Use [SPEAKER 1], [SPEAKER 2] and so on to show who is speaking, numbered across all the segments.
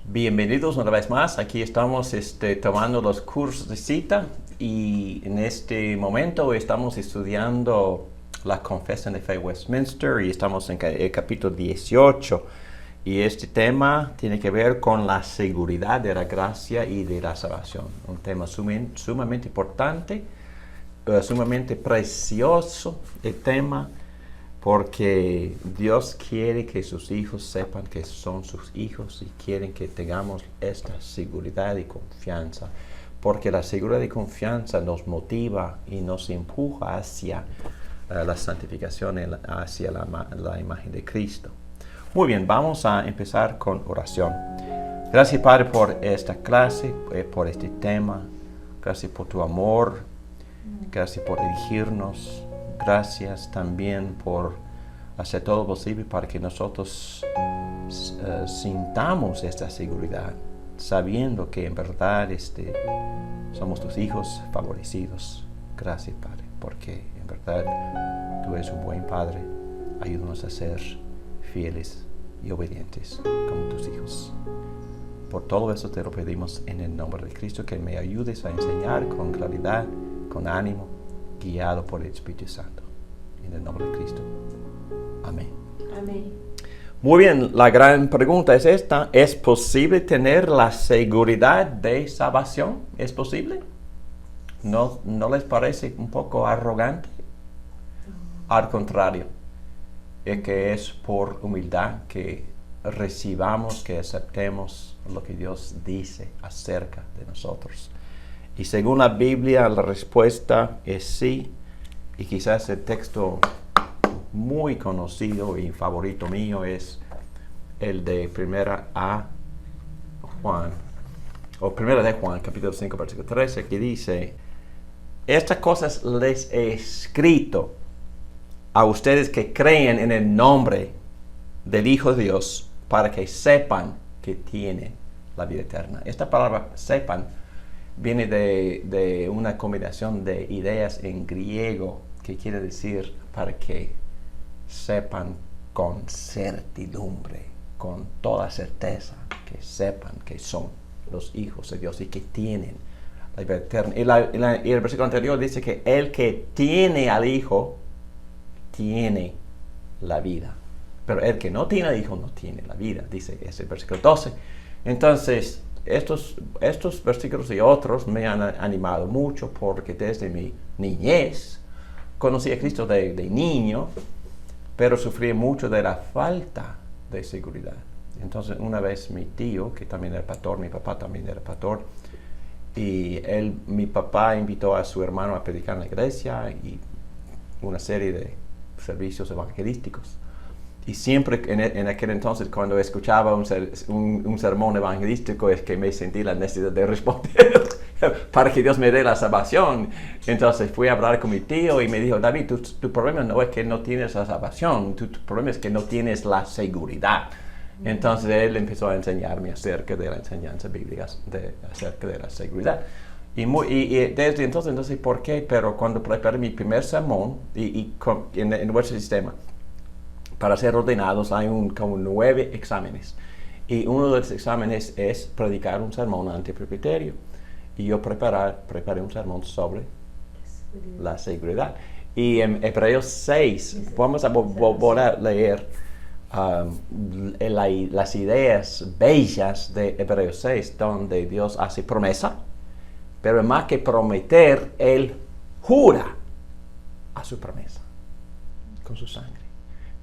[SPEAKER 1] Bienvenidos una vez más. Aquí estamos tomando los cursos de cita y en este momento estamos estudiando la Confesión de Fe Westminster y estamos en el capítulo 18 y este tema tiene que ver con la seguridad de la gracia y de la salvación. Un tema sumamente importante, sumamente precioso el tema, porque Dios quiere que sus hijos sepan que son sus hijos y quieren que tengamos esta seguridad y confianza. Porque la seguridad y confianza nos motiva y nos empuja hacia la santificación, hacia la imagen de Cristo. Muy bien, vamos a empezar con oración. Gracias, Padre, por esta clase, por este tema. Gracias por tu amor. Gracias por dirigirnos. Gracias también por hacer todo posible para que nosotros sintamos esta seguridad, sabiendo que en verdad somos tus hijos favorecidos. Gracias, Padre, porque en verdad tú eres un buen Padre. Ayúdanos a ser fieles y obedientes como tus hijos. Por todo eso te lo pedimos en el nombre de Cristo, que me ayudes a enseñar con claridad, con ánimo, guiado por el Espíritu Santo. En el nombre de Cristo. Amén.
[SPEAKER 2] Amén.
[SPEAKER 1] Muy bien, la gran pregunta es esta. ¿Es posible tener la seguridad de salvación? ¿Es posible? ¿No les parece un poco arrogante? Al contrario, es que es por humildad que recibamos, que aceptemos lo que Dios dice acerca de nosotros. Y según la Biblia, la respuesta es sí. Y quizás el texto muy conocido y favorito mío es el de Primera de Juan, capítulo 5, versículo 13, que dice: estas cosas les he escrito a ustedes que creen en el nombre del Hijo de Dios, para que sepan que tienen la vida eterna. Esta palabra sepan viene de una combinación de ideas en griego que quiere decir para que sepan con certidumbre, con toda certeza, que sepan que son los hijos de Dios y que tienen la vida eterna. Y el versículo anterior dice que el que tiene al Hijo tiene la vida. Pero el que no tiene al Hijo no tiene la vida, dice ese versículo 12. Entonces, estos versículos y otros me han animado mucho, porque desde mi niñez conocí a Cristo de niño, pero sufrí mucho de la falta de seguridad. Entonces, una vez mi tío, que también era pastor, mi papá también era pastor, y mi papá invitó a su hermano a predicar en la iglesia y una serie de servicios evangelísticos. Y siempre en aquel entonces, cuando escuchaba un sermón evangelístico, es que me sentí la necesidad de responder para que Dios me dé la salvación. Entonces fui a hablar con mi tío y me dijo: David, tu problema no es que no tienes la salvación, tu problema es que no tienes la seguridad. Entonces él empezó a enseñarme acerca de la enseñanza bíblica, acerca de la seguridad. Y desde entonces, no sé por qué, pero cuando preparé mi primer sermón, en nuestro sistema, para ser ordenados hay como 9 exámenes. Y uno de los exámenes es predicar un sermón ante el presbiterio. Y yo preparé un sermón sobre la seguridad. Y en Hebreos 6, vamos a volver a leer las ideas bellas de Hebreos 6, donde Dios hace promesa, pero más que prometer, Él jura a su promesa con su sangre.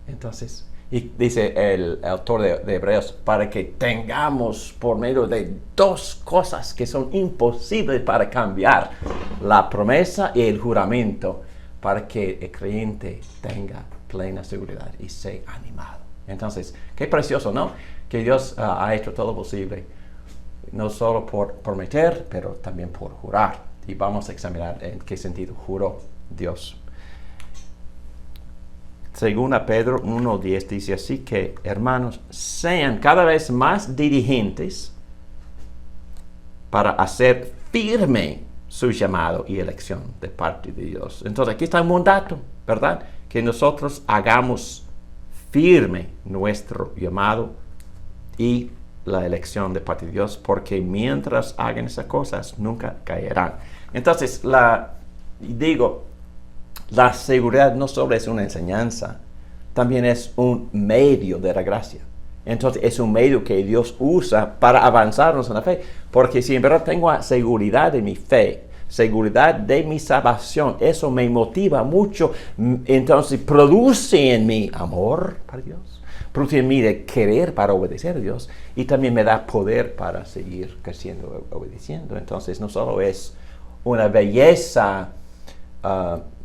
[SPEAKER 1] Entonces, y dice el autor de Hebreos, para que tengamos por medio de 2 cosas que son imposibles para cambiar: la promesa y el juramento, para que el creyente tenga plena seguridad y sea animado. Entonces, qué precioso, ¿no? Que Dios ha hecho todo posible, no solo por prometer, pero también por jurar. Y vamos a examinar en qué sentido juró Dios. Según a Pedro 1:10 dice así que, hermanos, sean cada vez más diligentes para hacer firme su llamado y elección de parte de Dios. Entonces aquí está un mandato, ¿verdad? Que nosotros hagamos firme nuestro llamado y la elección de parte de Dios, porque mientras hagan esas cosas, nunca caerán. Entonces, la seguridad no solo es una enseñanza, también es un medio de la gracia. Entonces, es un medio que Dios usa para avanzarnos en la fe, porque si en verdad tengo seguridad de mi fe, seguridad de mi salvación, eso me motiva mucho, entonces produce en mí amor para Dios, produce en mí de querer para obedecer a Dios, y también me da poder para seguir creciendo, obedeciendo. Entonces no solo es una belleza,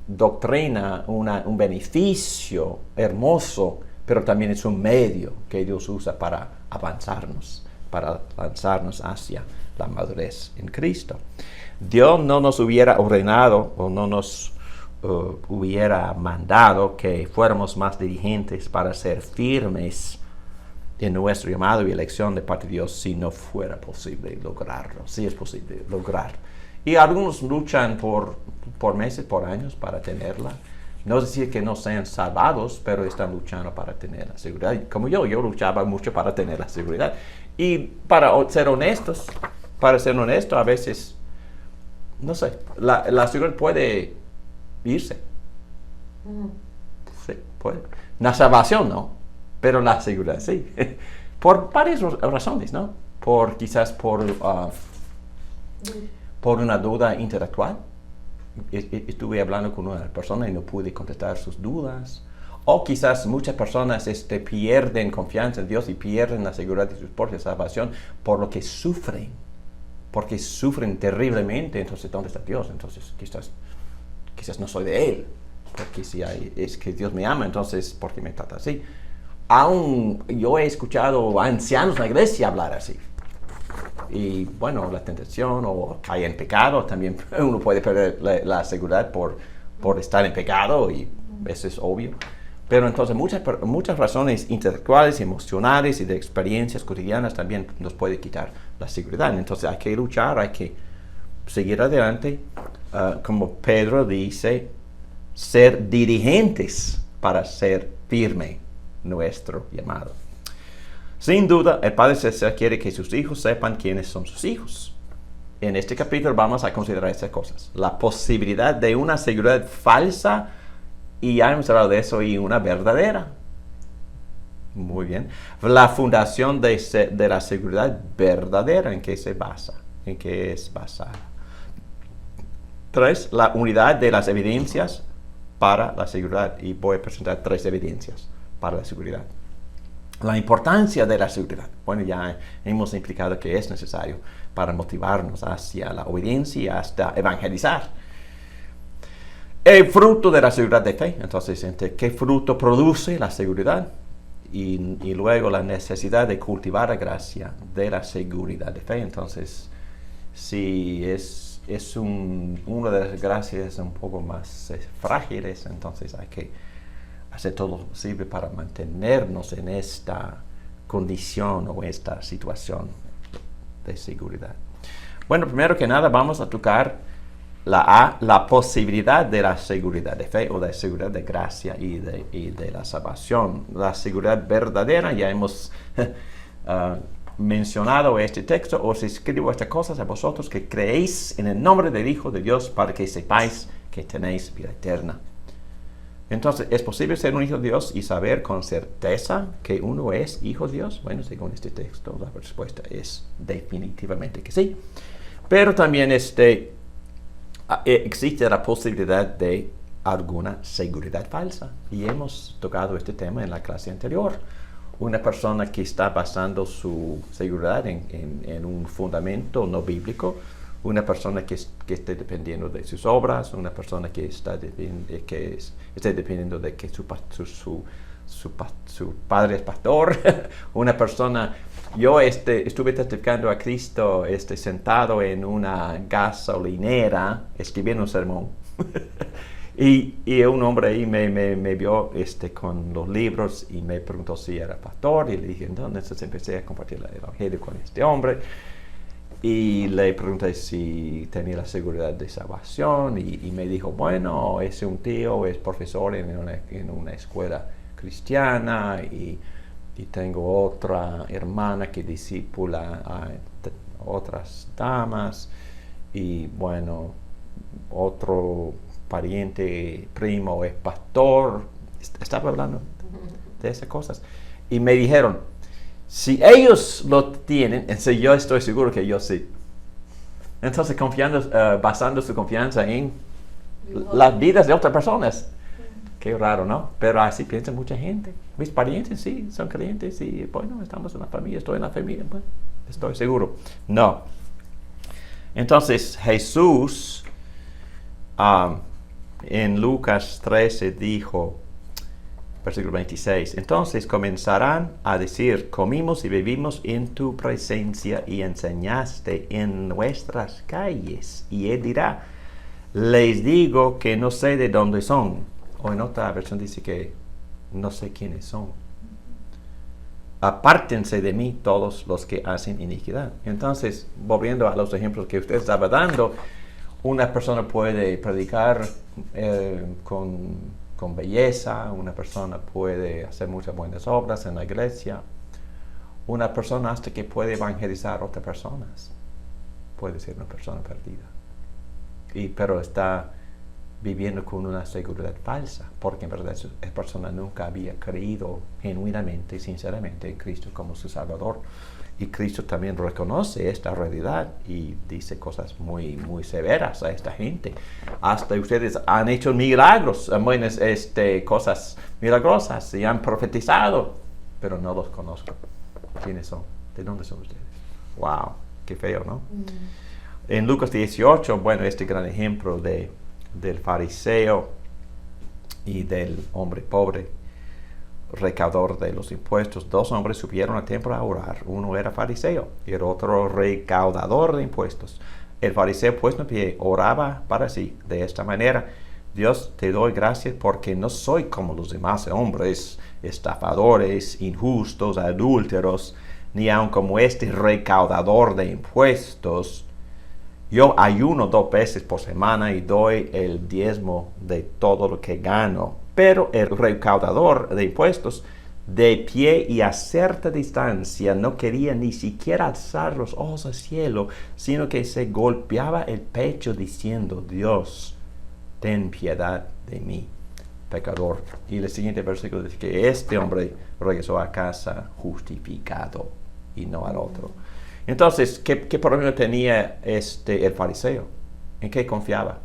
[SPEAKER 1] doctrina, un beneficio hermoso, pero también es un medio que Dios usa para avanzarnos, para lanzarnos hacia la madurez en Cristo. Dios no nos hubiera ordenado o no nos hubiera mandado que fuéramos más diligentes para ser firmes en nuestro llamado y elección de parte de Dios si no fuera posible lograrlo. Sí es posible lograr. Y algunos luchan por meses, por años para tenerla. No es decir que no sean salvados, pero están luchando para tener la seguridad. Como yo luchaba mucho para tener la seguridad. Y para ser honesto, a veces, no sé, la seguridad puede irse. Sí, puede. La salvación no, pero la seguridad sí. Por varias razones, ¿no? Quizás por una duda intelectual. Estuve hablando con una persona y no pude contestar sus dudas. O quizás muchas personas pierden confianza en Dios y pierden la seguridad de su propia salvación por lo que sufren. Porque sufren terriblemente. Entonces, ¿dónde está Dios? Entonces, quizás no soy de Él. Porque si es que Dios me ama, entonces, ¿por qué me trata así? Aún yo he escuchado a ancianos en la iglesia hablar así. Y bueno, la tentación o caer en pecado, también uno puede perder la seguridad por estar en pecado, y eso es obvio. Pero entonces muchas razones intelectuales, emocionales y de experiencias cotidianas también nos puede quitar la seguridad. Entonces hay que luchar, hay que seguir adelante, como Pedro dice, ser diligentes para ser firme nuestro llamado. Sin duda, el Padre Celestial quiere que sus hijos sepan quiénes son sus hijos. En este capítulo vamos a considerar estas cosas. La posibilidad de una seguridad falsa, y ya hemos hablado de eso, y una verdadera. Muy bien. La fundación de la seguridad verdadera, ¿en qué se basa? ¿En qué es basada? 3. La unidad de las evidencias para la seguridad. Y voy a presentar 3 evidencias para la seguridad. La importancia de la seguridad. Bueno, ya hemos implicado que es necesario para motivarnos hacia la obediencia y hasta evangelizar. El fruto de la seguridad de fe. Entonces, ¿qué fruto produce la seguridad? Y luego la necesidad de cultivar la gracia de la seguridad de fe. Entonces, si una de las gracias un poco más frágiles, entonces hay que hacer todo lo posible para mantenernos en esta condición o esta situación de seguridad. Bueno, primero que nada vamos a tocar la posibilidad de la seguridad de fe o de seguridad de gracia y de la salvación. La seguridad verdadera, ya hemos mencionado este texto: os escribo estas cosas a vosotros que creéis en el nombre del Hijo de Dios, para que sepáis que tenéis vida eterna. Entonces, ¿es posible ser un hijo de Dios y saber con certeza que uno es hijo de Dios? Bueno, según este texto, la respuesta es definitivamente que sí. Pero también existe la posibilidad de alguna seguridad falsa. Y hemos tocado este tema en la clase anterior. Una persona que está basando su seguridad en un fundamento no bíblico, una persona que esté dependiendo de sus obras, una persona que esté dependiendo de que su padre es pastor, una persona. Yo estuve testificando a Cristo sentado en una gasolinera escribiendo un sermón. y un hombre ahí me vio con los libros y me preguntó si era pastor, y le dije, entonces empecé a compartir el evangelio con este hombre. Y le pregunté si tenía la seguridad de salvación y me dijo, bueno, es un tío, es profesor en una escuela cristiana y tengo otra hermana que discipula a otras damas y bueno, otro pariente, primo es pastor. Estaba hablando de esas cosas. Y me dijeron, si ellos lo tienen, entonces yo estoy seguro que yo sí. Entonces basando su confianza en las vidas de otras personas. Qué raro, ¿no? Pero así piensa mucha gente. Mis parientes sí, son creyentes y bueno, estamos en la familia, estoy en la familia, bueno, estoy seguro. No. Entonces Jesús en Lucas 13 dijo, versículo 26, entonces comenzarán a decir, comimos y bebimos en tu presencia y enseñaste en nuestras calles. Y él dirá, les digo que no sé de dónde son. O en otra versión dice que no sé quiénes son. Apártense de mí todos los que hacen iniquidad. Entonces, volviendo a los ejemplos que usted estaba dando, una persona puede predicar con belleza, una persona puede hacer muchas buenas obras en la iglesia, una persona hasta que puede evangelizar a otras personas. Puede ser una persona perdida. Pero está viviendo con una seguridad falsa, porque en verdad esa persona nunca había creído genuinamente y sinceramente en Cristo como su Salvador. Y Cristo también reconoce esta realidad y dice cosas muy, muy severas a esta gente. Hasta ustedes han hecho milagros, cosas milagrosas y han profetizado, pero no los conozco. ¿Quiénes son? ¿De dónde son ustedes? ¡Wow! ¡Qué feo!, ¿no? En Lucas 18, bueno, este gran ejemplo del fariseo y del hombre pobre, recaudador de los impuestos. Dos hombres subieron al templo a orar. Uno era fariseo y el otro recaudador de impuestos. El fariseo, puesto en pie, oraba para sí de esta manera: Dios, te doy gracias porque no soy como los demás hombres, estafadores, injustos, adúlteros, ni aun como este recaudador de impuestos. Yo ayuno 2 veces por semana y doy el diezmo de todo lo que gano. Pero el recaudador de impuestos, de pie y a cierta distancia, no quería ni siquiera alzar los ojos al cielo, sino que se golpeaba el pecho diciendo: Dios, ten piedad de mí, pecador. Y el siguiente versículo dice que este hombre regresó a casa justificado y no al otro. Entonces, ¿qué problema tenía el fariseo? ¿En qué confiaba?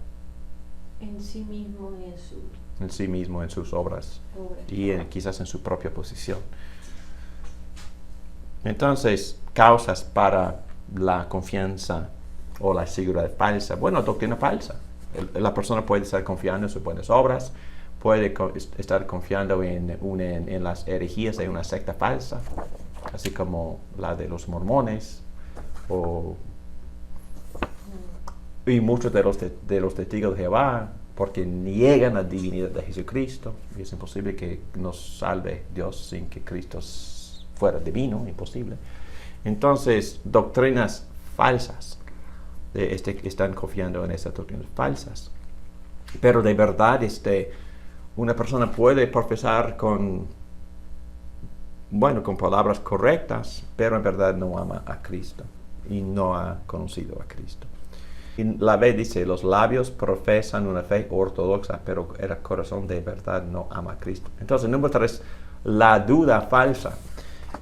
[SPEAKER 2] En sí mismo y
[SPEAKER 1] en sí mismo, en sus obras y quizás en su propia posición. Entonces, causas para la confianza o la seguridad falsa. Bueno, doctrina falsa. La persona puede estar confiando en sus buenas obras, puede estar confiando en las herejías de una secta falsa, así como la de los mormones, y muchos de los testigos de Jehová, porque niegan la divinidad de Jesucristo. Y es imposible que nos salve Dios sin que Cristo fuera divino, imposible. Entonces, doctrinas falsas, están confiando en esas doctrinas falsas. Pero de verdad, una persona puede profesar con palabras correctas, pero en verdad no ama a Cristo y no ha conocido a Cristo. Y la B dice, los labios profesan una fe ortodoxa, pero el corazón de verdad no ama a Cristo. Entonces, número 3, la duda falsa.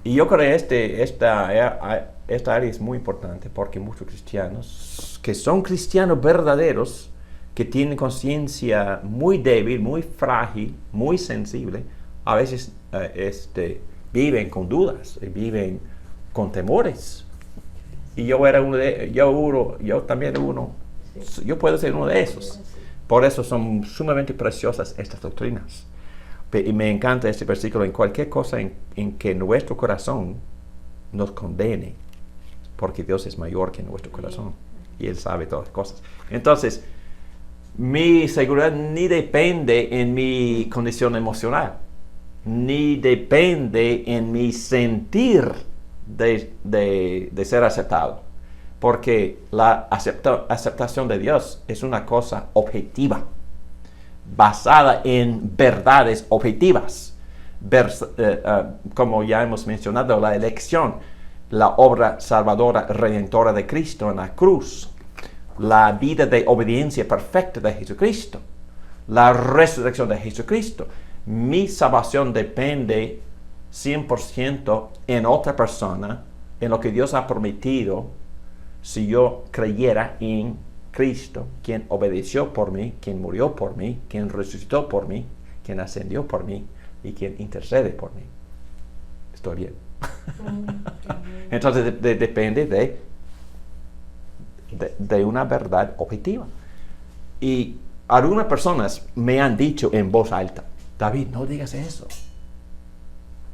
[SPEAKER 1] Y yo creo que esta área es muy importante porque muchos cristianos, que son cristianos verdaderos, que tienen conciencia muy débil, muy frágil, muy sensible, a veces viven con dudas, viven con temores. Y yo también uno. Sí. Yo puedo ser uno de esos. Por eso son sumamente preciosas estas doctrinas. Y me encanta este versículo: en cualquier cosa en que nuestro corazón nos condene, porque Dios es mayor que nuestro corazón y Él sabe todas las cosas. Entonces, mi seguridad ni depende en mi condición emocional, ni depende en mi sentir de ser aceptado. porque la aceptación de Dios es una cosa objetiva, basada en verdades objetivas, como ya hemos mencionado, la elección, la obra salvadora, redentora de Cristo en la cruz, la vida de obediencia perfecta de Jesucristo, la resurrección de Jesucristo. Mi salvación depende 100% en otra persona, en lo que Dios ha prometido, si yo creyera en Cristo, quien obedeció por mí, quien murió por mí, quien resucitó por mí, quien ascendió por mí y quien intercede por mí. ¿Estoy bien? Entonces depende de una verdad objetiva. Y algunas personas me han dicho en voz alta, David, no digas eso.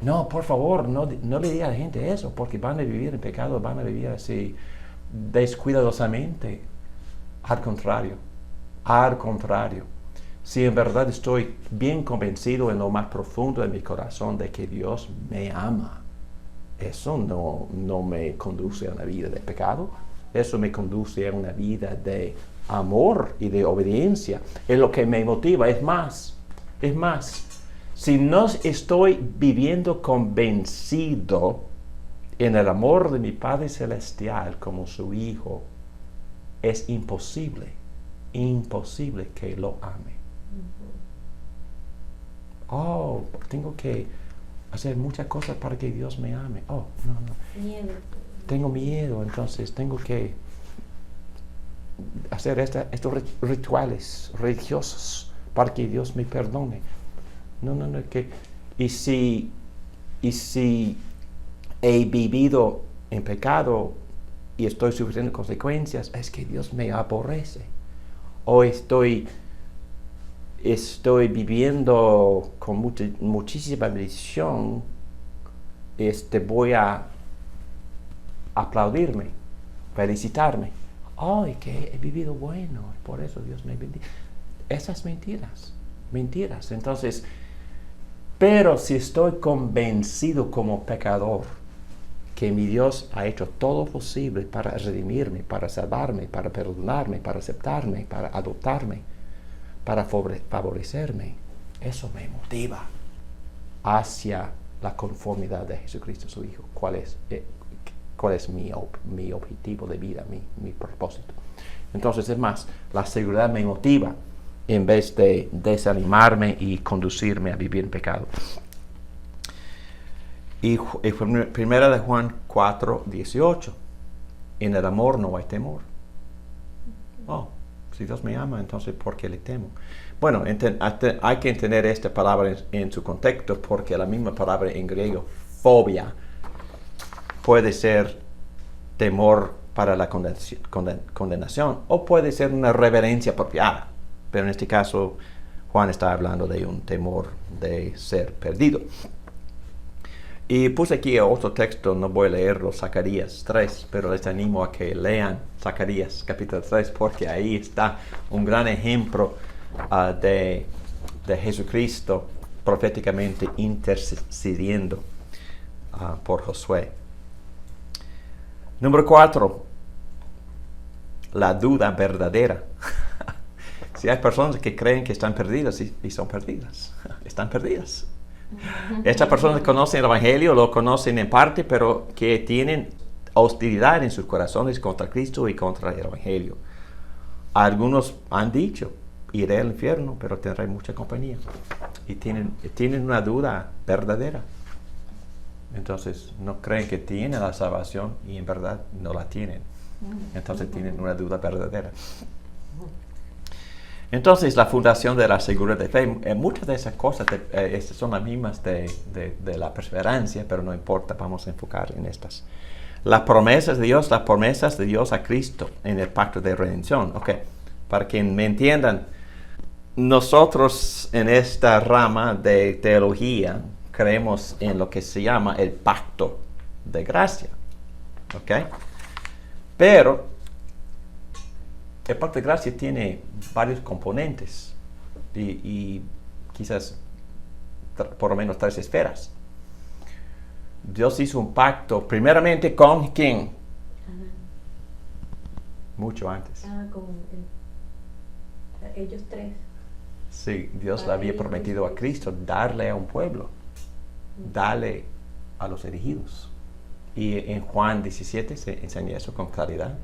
[SPEAKER 1] No, por favor, no le digas a la gente eso, porque van a vivir en pecado, van a vivir así descuidadosamente. Al contrario, si en verdad estoy bien convencido en lo más profundo de mi corazón de que Dios me ama, eso no me conduce a una vida de pecado, eso me conduce a una vida de amor y de obediencia. Es lo que me motiva. Es más, si no estoy viviendo convencido en el amor de mi Padre Celestial como su Hijo, es imposible que lo ame. Oh, tengo que hacer muchas cosas para que Dios me ame. Oh, no.
[SPEAKER 2] Miedo.
[SPEAKER 1] Tengo miedo, entonces tengo que hacer estos rituales religiosos para que Dios me perdone. No, y si he vivido en pecado y estoy sufriendo consecuencias, es que Dios me aborrece. O estoy viviendo con muchísima bendición, voy a aplaudirme, felicitarme. ¡Ay, que he vivido bueno! Por eso Dios me bendice. Esas mentiras. Entonces, pero si estoy convencido como pecador que mi Dios ha hecho todo posible para redimirme, para salvarme, para perdonarme, para aceptarme, para adoptarme, para favorecerme, eso me motiva hacia la conformidad de Jesucristo, su Hijo. ¿Cuál es mi objetivo de vida, mi propósito? Entonces, es más, la seguridad me motiva en vez de desanimarme y conducirme a vivir en pecado. Y primera de Juan 4:18, en el amor no hay temor. Oh, si Dios me ama, entonces ¿por qué le temo? Bueno, hay que entender esta palabra en su contexto, porque la misma palabra en griego, fobia, puede ser temor para la condenación o puede ser una reverencia apropiada. Pero en este caso, Juan está hablando de un temor de ser perdido. Y puse aquí otro texto, no voy a leerlo, Zacarías 3, pero les animo a que lean Zacarías capítulo 3, porque ahí está un gran ejemplo de Jesucristo proféticamente intercediendo por Josué. Número 4, la duda verdadera. Si hay personas que creen que están perdidas y son perdidas, están perdidas. Estas personas conocen el Evangelio, lo conocen en parte, pero que tienen hostilidad en sus corazones contra Cristo y contra el Evangelio. Algunos han dicho, iré al infierno, pero tendré mucha compañía. Y tienen una duda verdadera. Entonces, no creen que tienen la salvación y en verdad no la tienen. Entonces, tienen una duda verdadera. Entonces, la fundación de la seguridad de fe, muchas de esas cosas son las mismas de la perseverancia, pero no importa, vamos a enfocar en estas. Las promesas de Dios a Cristo en el pacto de redención. Ok, para que me entiendan, nosotros en esta rama de teología creemos en lo que se llama el pacto de gracia. Ok, pero el pacto de gracia tiene varios componentes y quizás por lo menos 3 esferas. Dios hizo un pacto primeramente con ¿quién? mucho antes.
[SPEAKER 2] Ellos tres.
[SPEAKER 1] Sí, Dios le había prometido a Cristo darle a un pueblo, darle a los elegidos. Y en Juan 17 se enseña eso con claridad.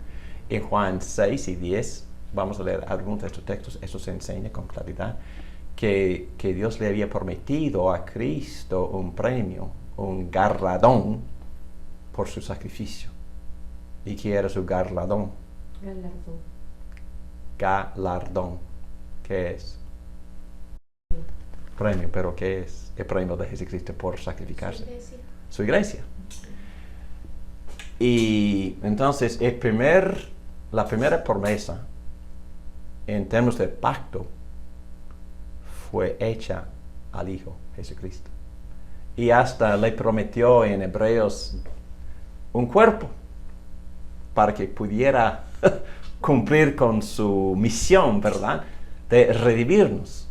[SPEAKER 1] En Juan 6 y 10, vamos a leer algunos de estos textos, eso se enseña con claridad, que Dios le había prometido a Cristo un premio, un galardón por su sacrificio. ¿Y qué era su galardón? Galardón. ¿Qué es? Premio, pero ¿qué es el premio de Jesucristo por sacrificarse? Su iglesia. Y entonces la primera promesa en términos de pacto fue hecha al Hijo Jesucristo. Y hasta le prometió en Hebreos un cuerpo para que pudiera cumplir con su misión, ¿verdad? De redimirnos.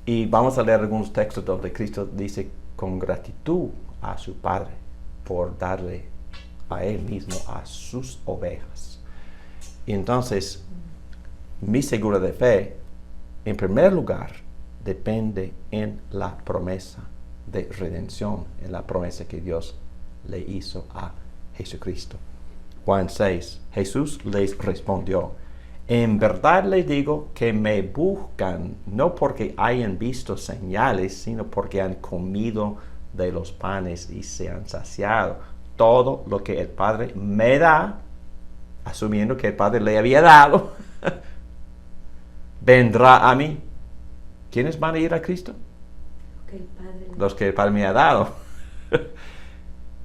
[SPEAKER 1] Y vamos a leer algunos textos donde Cristo dice con gratitud a su Padre por darle a Él mismo, a sus ovejas. Y entonces, mi seguro de fe, en primer lugar, depende en la promesa de redención, en la promesa que Dios le hizo a Jesucristo. Juan 6, Jesús les respondió: en verdad les digo que me buscan no porque hayan visto señales, sino porque han comido de los panes y se han saciado. Todo lo que el Padre me da, asumiendo que el Padre le había dado, vendrá a mí. ¿Quiénes van a ir a Cristo? Los que el Padre me ha dado.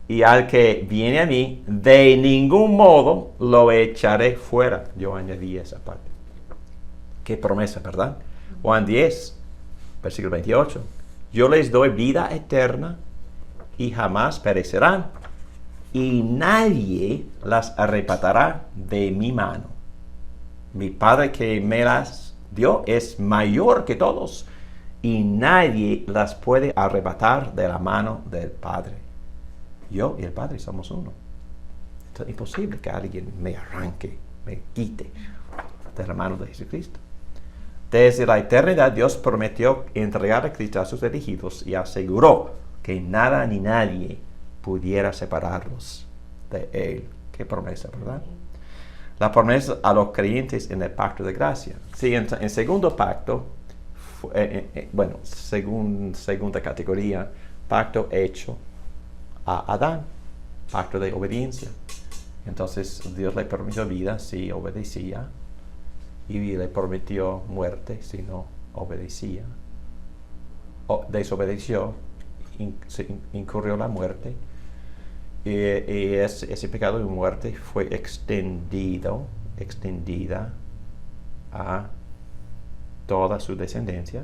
[SPEAKER 1] Y al que viene a mí, de ningún modo lo echaré fuera. Yo añadí esa parte. Qué promesa, ¿verdad? Juan 10, versículo 28. Yo les doy vida eterna y jamás perecerán, y nadie las arrebatará de mi mano. Mi Padre que me las dio es mayor que todos, y nadie las puede arrebatar de la mano del Padre. Yo y el Padre somos uno. Es imposible que alguien me arranque, me quite de la mano de Jesucristo. Desde la eternidad Dios prometió entregar a Cristo a sus elegidos y aseguró que nada ni nadie pudiera separarlos de Él. Qué promesa, ¿verdad? La promesa a los creyentes en el pacto de gracia. Sí, en segundo pacto, segunda categoría, pacto hecho a Adán, pacto de obediencia. Entonces Dios le prometió vida si obedecía, y le prometió muerte si no obedecía. Desobedeció, incurrió la muerte, y ese pecado de muerte fue extendida a toda su descendencia.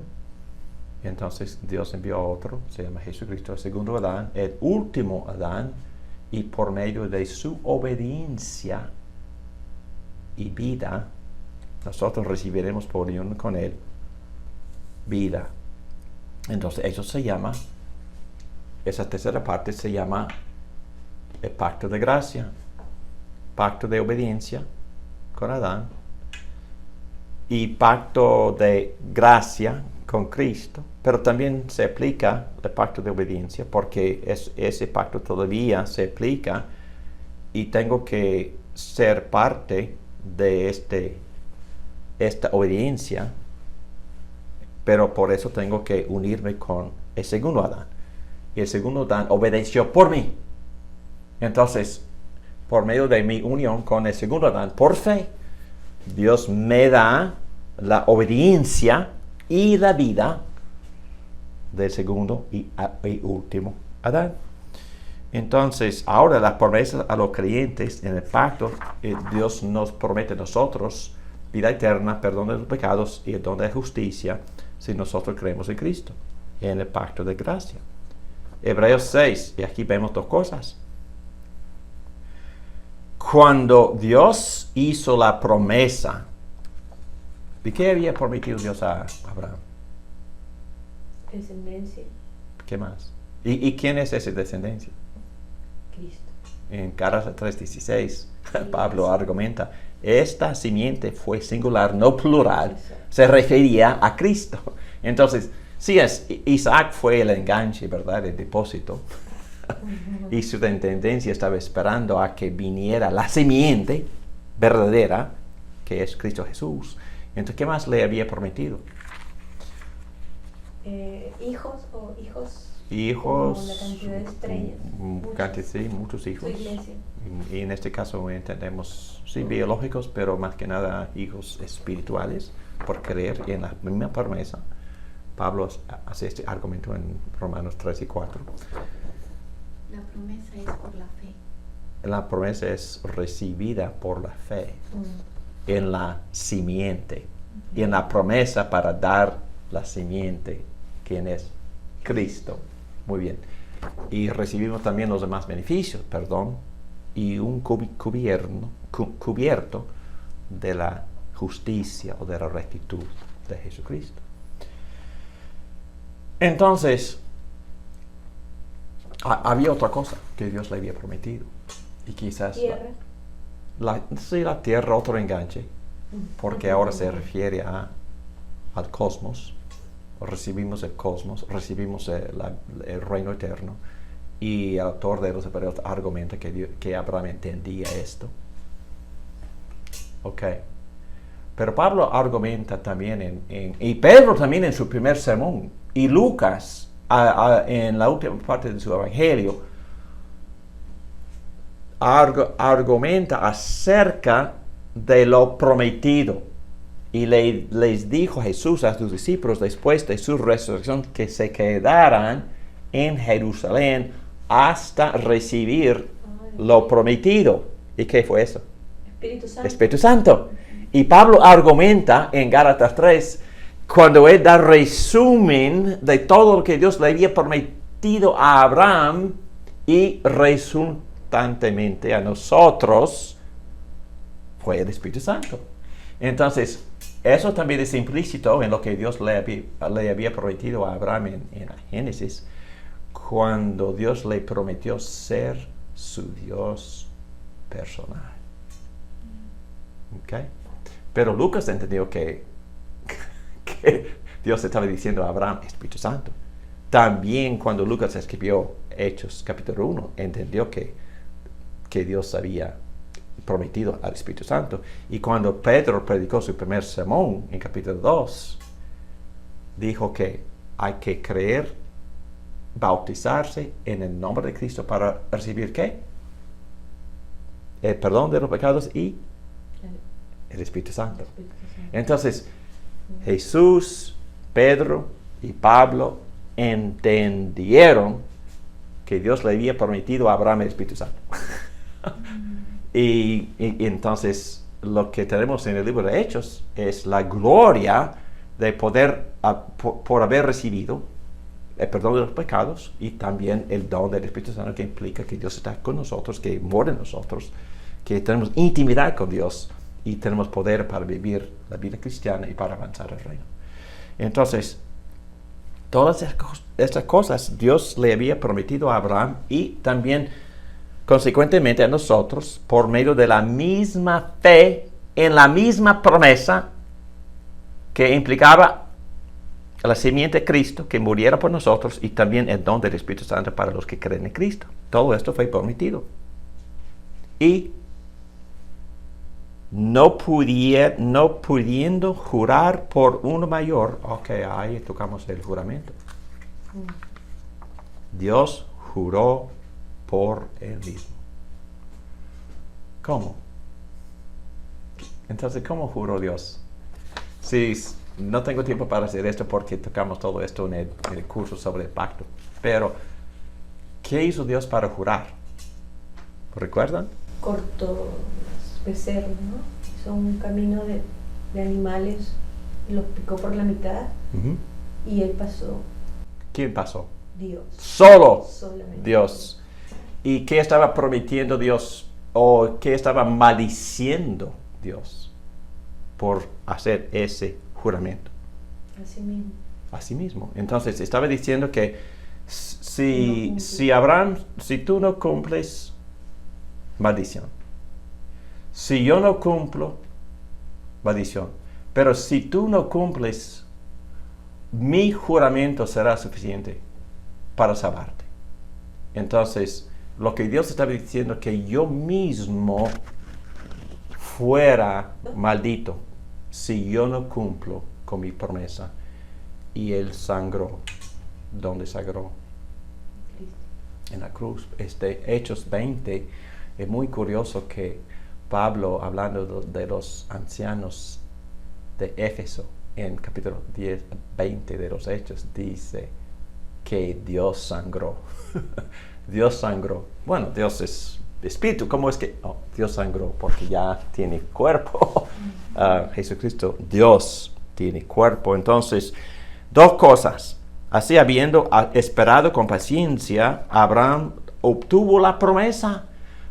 [SPEAKER 1] Entonces Dios envió a otro, se llama Jesucristo, el segundo Adán, el último Adán, y por medio de su obediencia y vida, nosotros recibiremos por unión con Él vida. Entonces eso se llama, esa tercera parte se llama el pacto de gracia, pacto de obediencia con Adán, y pacto de gracia con Cristo, pero también se aplica el pacto de obediencia, porque ese pacto todavía se aplica y tengo que ser parte de esta obediencia, pero por eso tengo que unirme con el segundo Adán. Y el segundo Adán obedeció por mí. Entonces, por medio de mi unión con el segundo Adán, por fe, Dios me da la obediencia y la vida del segundo y último Adán. Entonces, ahora las promesas a los creyentes en el pacto, Dios nos promete a nosotros vida eterna, perdón de los pecados y el don de justicia si nosotros creemos en Cristo, en el pacto de gracia. Hebreos 6, y aquí vemos dos cosas. Cuando Dios hizo la promesa, ¿de qué había prometido Dios a Abraham?
[SPEAKER 2] Descendencia.
[SPEAKER 1] ¿Qué más? ¿Y quién es esa descendencia?
[SPEAKER 2] Cristo.
[SPEAKER 1] En Gálatas 3:16, Pablo argumenta, esta simiente fue singular, no plural,
[SPEAKER 2] Exacto.
[SPEAKER 1] se refería a Cristo. Entonces, sí, Isaac fue el enganche, ¿verdad? El depósito. Y su tendencia estaba esperando a que viniera la simiente verdadera, que es Cristo Jesús. Entonces, ¿qué más le había prometido?
[SPEAKER 2] Hijos o hijos.
[SPEAKER 1] Hijos.
[SPEAKER 2] Como la cantidad de estrellas.
[SPEAKER 1] Sí, muchos hijos.
[SPEAKER 2] Su iglesia.
[SPEAKER 1] Y en este caso entendemos, sí, biológicos, pero más que nada hijos espirituales, por creer en la misma promesa. Pablo hace este argumento en Romanos 3 y 4.
[SPEAKER 3] La promesa es por la fe.
[SPEAKER 1] La promesa es recibida por la fe en la simiente. Y en la promesa para dar la simiente, quien es Cristo. Muy bien. Y recibimos también los demás beneficios, perdón, y un cubierto de la justicia o de la rectitud de Jesucristo. Entonces, había otra cosa que Dios le había prometido. Y quizás
[SPEAKER 2] Tierra.
[SPEAKER 1] la tierra, otro enganche, porque ahora se refiere al cosmos. Recibimos el cosmos, recibimos el reino eterno. Y el autor de los Hebreos argumenta que Abraham entendía esto. Ok. Pero Pablo argumenta también y Pedro también en su primer sermón, y Lucas en la última parte de su evangelio, argumenta acerca de lo prometido. Y les dijo Jesús a sus discípulos después de su resurrección que se quedaran en Jerusalén hasta recibir lo prometido. ¿Y qué fue eso?
[SPEAKER 2] Espíritu Santo.
[SPEAKER 1] Espíritu Santo. Y Pablo argumenta en Gálatas 3, cuando él da resumen de todo lo que Dios le había prometido a Abraham y resultantemente a nosotros, fue el Espíritu Santo. Entonces, eso también es implícito en lo que Dios le había prometido a Abraham en Génesis, cuando Dios le prometió ser su Dios personal. ¿Ok? Pero Lucas entendió que Dios estaba diciendo a Abraham, Espíritu Santo. También cuando Lucas escribió Hechos capítulo 1, entendió que Dios había prometido al Espíritu Santo. Y cuando Pedro predicó su primer sermón en capítulo 2, dijo que hay que creer, bautizarse en el nombre de Cristo para recibir ¿qué? El perdón de los pecados y el Espíritu Santo. Entonces, Jesús, Pedro y Pablo entendieron que Dios le había prometido a Abraham el Espíritu Santo. Y entonces lo que tenemos en el libro de Hechos es la gloria de poder, por haber recibido el perdón de los pecados y también el don del Espíritu Santo, que implica que Dios está con nosotros, que mora en nosotros, que tenemos intimidad con Dios y tenemos poder para vivir la vida cristiana y para avanzar el reino. Entonces, todas estas cosas Dios le había prometido a Abraham y también consecuentemente a nosotros por medio de la misma fe en la misma promesa que implicaba la simiente de Cristo que muriera por nosotros y también el don del Espíritu Santo para los que creen en Cristo. Todo esto fue prometido. Y no pudiendo jurar por uno mayor, ok, ahí tocamos el juramento. Dios juró por él mismo. ¿Cómo? Entonces, ¿cómo juró Dios? Sí, no tengo tiempo para hacer esto porque tocamos todo esto en el curso sobre el pacto. Pero, ¿qué hizo Dios para jurar? ¿Recuerdan?
[SPEAKER 2] Cortó los becerros, ¿no? Hizo un camino de animales, los picó por la mitad y él pasó.
[SPEAKER 1] ¿Quién pasó?
[SPEAKER 2] Dios.
[SPEAKER 1] Solamente Dios. ¿Y qué estaba prometiendo Dios? ¿O qué estaba maldiciendo Dios por hacer ese juramento?
[SPEAKER 2] Así mismo.
[SPEAKER 1] Así mismo. Entonces, estaba diciendo que si Abraham, si tú no cumples, maldición. Si yo no cumplo, maldición. Pero si tú no cumples, mi juramento será suficiente para salvarte. Entonces, lo que Dios estaba diciendo es que yo mismo fuera maldito si yo no cumplo con mi promesa. Y Él sangró. ¿Dónde sangró? En la cruz. Hechos 20, es muy curioso que Pablo, hablando de los ancianos de Éfeso, en capítulo 20 de los Hechos, dice que Dios sangró. Dios sangró. Bueno, Dios es espíritu. ¿Cómo es que? Oh, Dios sangró porque ya tiene cuerpo. Jesucristo, Dios tiene cuerpo. Entonces, dos cosas. Así, habiendo esperado con paciencia, Abraham obtuvo la promesa,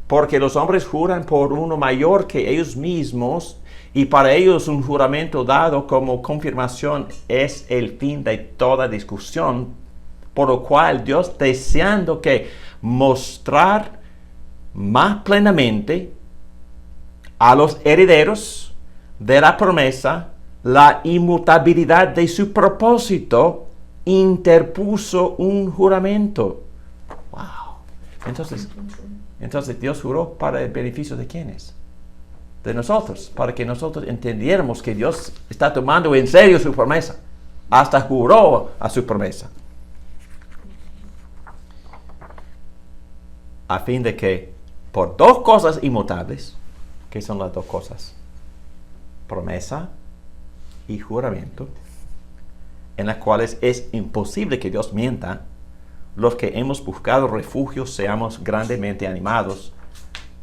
[SPEAKER 1] porque los hombres juran por uno mayor que ellos mismos, y para ellos un juramento dado como confirmación es el fin de toda discusión, por lo cual Dios, deseando que mostrar más plenamente a los herederos de la promesa la inmutabilidad de su propósito, interpuso un juramento. Wow. Entonces Dios juró para el beneficio de ¿quiénes? De nosotros, para que nosotros entendiéramos que Dios está tomando en serio su promesa. Hasta juró a su promesa. A fin de que por dos cosas inmutables, ¿qué son las dos cosas? Promesa y juramento, en las cuales es imposible que Dios mienta, los que hemos buscado refugio seamos grandemente animados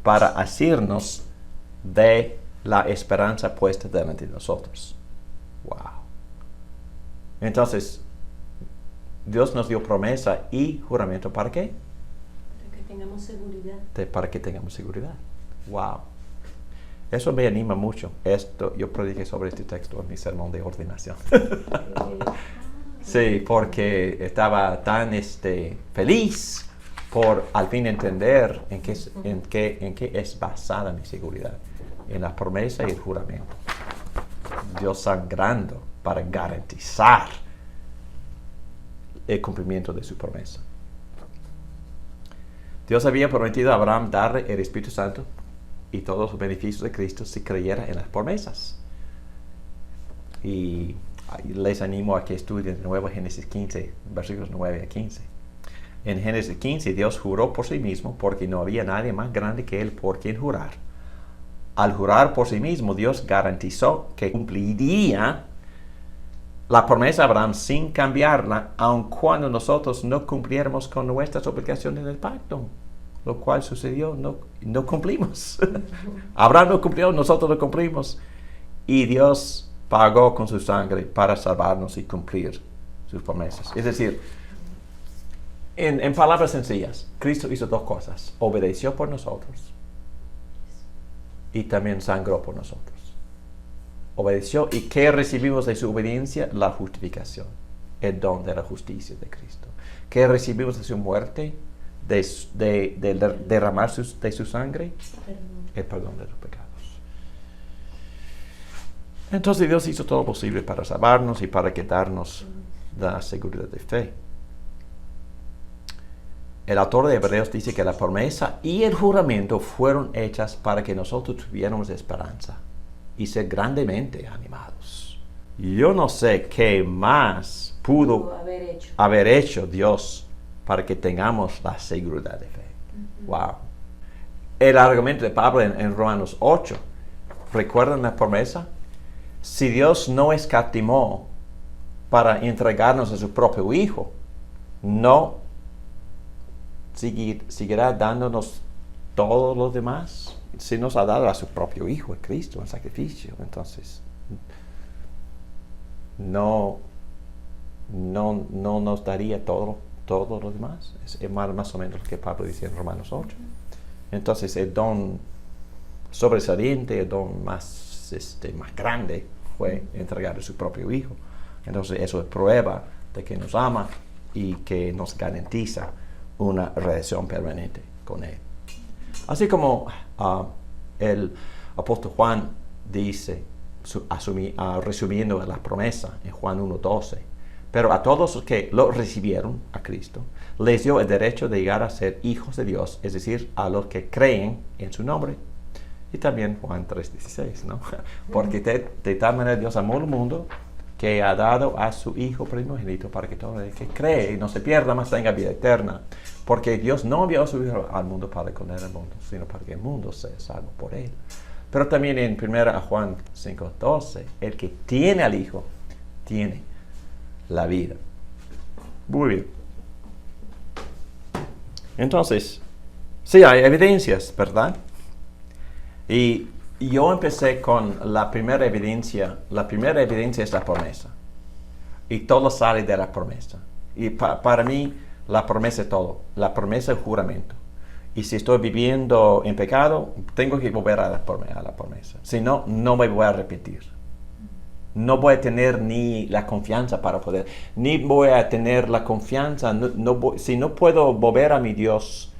[SPEAKER 1] para asirnos de la esperanza puesta delante de nosotros. Wow. Entonces, Dios nos dio promesa y juramento, ¿para qué?
[SPEAKER 2] Para que tengamos seguridad.
[SPEAKER 1] Para que tengamos seguridad. Wow. Eso me anima mucho. Yo prediqué sobre este texto en mi sermón de ordenación. Sí, porque estaba tan feliz por al fin entender en qué es basada mi seguridad. En la promesa y el juramento. Dios sangrando para garantizar el cumplimiento de su promesa. Dios había prometido a Abraham darle el Espíritu Santo y todos los beneficios de Cristo si creyera en las promesas. Y les animo a que estudien de nuevo Génesis 15, versículos 9 a 15. En Génesis 15, Dios juró por sí mismo porque no había nadie más grande que Él por quien jurar. Al jurar por sí mismo, Dios garantizó que cumpliría la promesa a Abraham sin cambiarla, aun cuando nosotros no cumpliéramos con nuestras obligaciones del pacto. Lo cual sucedió, no cumplimos. Abraham no cumplió, nosotros no cumplimos. Y Dios pagó con su sangre para salvarnos y cumplir sus promesas. Es decir, en palabras sencillas, Cristo hizo dos cosas. Obedeció por nosotros y también sangró por nosotros. Obedeció, y ¿qué recibimos de su obediencia? La justificación, el don de la justicia de Cristo. ¿Qué recibimos de su muerte? De derramar de su sangre, el perdón de los pecados. Entonces Dios hizo todo lo posible para salvarnos y para darnos la seguridad de fe. El autor de Hebreos dice que la promesa y el juramento fueron hechas para que nosotros tuviéramos esperanza y ser grandemente animados. Yo no sé qué más pudo haber hecho Dios para que tengamos la seguridad de fe. Wow. El argumento de Pablo en Romanos 8, ¿recuerdan la promesa? Si Dios no escatimó para entregarnos a su propio Hijo, no seguirá dándonos todo lo demás. Si nos ha dado a su propio Hijo, a Cristo, en sacrificio, entonces no nos daría todo lo demás. Es más o menos lo que Pablo dice en Romanos 8. Entonces el don sobresaliente, el don más grande fue entregar a su propio Hijo. Entonces eso es prueba de que nos ama y que nos garantiza una relación permanente con Él. Así como el apóstol Juan dice, resumiendo la promesa en Juan 1:12, pero a todos los que lo recibieron a Cristo, les dio el derecho de llegar a ser hijos de Dios, es decir, a los que creen en su nombre. Y también Juan 3:16, ¿no? Porque de tal manera Dios amó al mundo que ha dado a su Hijo primogénito para que todo el que cree y no se pierda, mas tenga vida eterna. Porque Dios no envió a su Hijo al mundo para condenar al mundo, sino para que el mundo sea salvo por él. Pero también en 1 Juan 5:12, el que tiene al Hijo, tiene la vida. Muy bien. Entonces, sí hay evidencias, ¿verdad? Y yo empecé con la primera evidencia. La primera evidencia es la promesa. Y todo sale de la promesa. Y para mí, la promesa es todo. La promesa es el juramento. Y si estoy viviendo en pecado, tengo que volver a la promesa. Si no, no me voy a arrepentir. No voy a tener ni la confianza para poder. Ni voy a tener la confianza. Si no puedo volver a mi Dios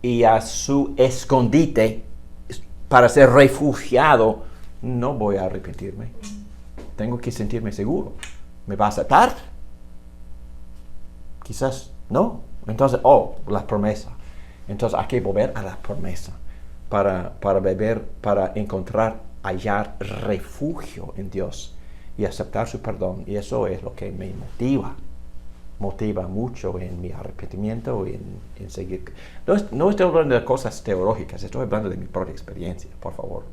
[SPEAKER 1] y a su escondite para ser refugiado, no voy a arrepentirme. Tengo que sentirme seguro. ¿Me va a aceptar? Quizás no. Entonces, la promesa. Entonces hay que volver a la promesa para hallar refugio en Dios y aceptar su perdón. Y eso es lo que me motiva mucho en mi arrepentimiento y en seguir. No estoy hablando de cosas teológicas, estoy hablando de mi propia experiencia, por favor.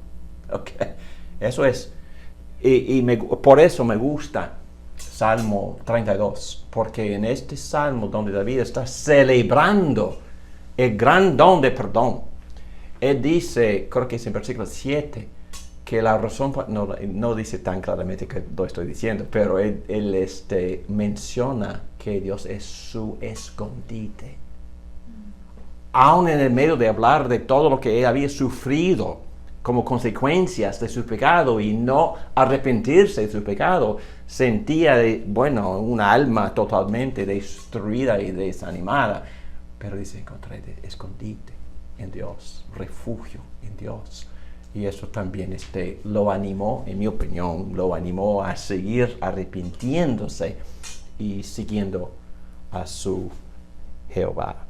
[SPEAKER 1] Okay. Eso es. Por eso me gusta Salmo 32, porque en este salmo donde David está celebrando el gran don de perdón, él dice, creo que es en versículo 7, que la razón, no dice tan claramente que lo estoy diciendo, pero él menciona que Dios es su escondite. Aún en el medio de hablar de todo lo que él había sufrido como consecuencias de su pecado y no arrepentirse de su pecado, sentía una alma totalmente destruida y desanimada. Pero dice, encontré escondite en Dios, refugio en Dios. Y eso también lo animó, en mi opinión, lo animó a seguir arrepintiéndose y siguiendo a su Jehová.